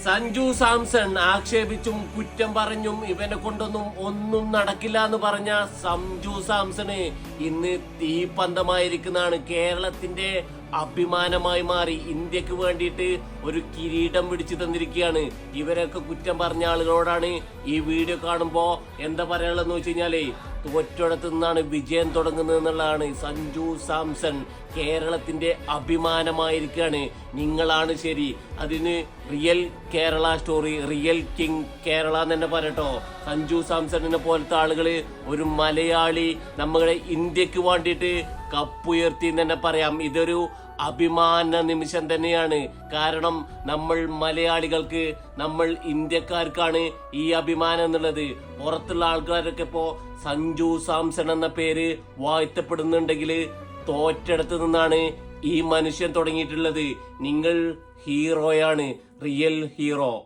സഞ്ജു സാംസൺ ആക്ഷേപിച്ചും കുറ്റം പറഞ്ഞും ഇവനെ കൊണ്ടൊന്നും ഒന്നും നടക്കില്ല എന്ന് പറഞ്ഞ സഞ്ജു സാംസണ് ഇന്ന് തീപ്പന്തമായിരിക്കുന്നതാണ്. കേരളത്തിന്റെ അഭിമാനമായി മാറി ഇന്ത്യക്ക് വേണ്ടിയിട്ട് ഒരു കിരീടം പിടിച്ചു തന്നിരിക്കുകയാണ്. ഇവരൊക്കെ കുറ്റം പറഞ്ഞ ആളുകളോടാണ് ഈ വീഡിയോ കാണുമ്പോ എന്താ പറയാനുള്ളതെന്ന് വെച്ച് കഴിഞ്ഞാലേ, തോറ്റടത്ത് നിന്നാണ് വിജയം തുടങ്ങുന്നത് എന്നുള്ളതാണ്. സഞ്ജു സാംസൺ കേരളത്തിന്റെ അഭിമാനമായിരിക്കുകയാണ്. നിങ്ങളാണ് ശരി. അതിന് real Kerala story, real king Kerala എന്ന് തന്നെ പറയട്ടോ. സഞ്ജു സാംസണിനെ പോലത്തെ ആളുകള്, ഒരു മലയാളി നമ്മുടെ ഇന്ത്യക്ക് വേണ്ടിയിട്ട് കപ്പുയർത്തി എന്ന് തന്നെ പറയാം. ഇതൊരു അഭിമാന നിമിഷം തന്നെയാണ്. കാരണം നമ്മൾ മലയാളികൾക്ക്, നമ്മൾ ഇന്ത്യക്കാർക്കാണ് ഈ അഭിമാനം എന്നുള്ളത്. പുറത്തുള്ള ആൾക്കാരൊക്കെ ഇപ്പോ സഞ്ജു സാംസൺ എന്ന പേര് വാഴ്ത്തപ്പെടുന്നുണ്ടെങ്കിൽ തോറ്റെടുത്ത് നിന്നാണ് ഈ മനുഷ്യൻ തുടങ്ങിയിട്ടുള്ളത്. നിങ്ങൾ ഹീറോയാണ്, റിയൽ ഹീറോ.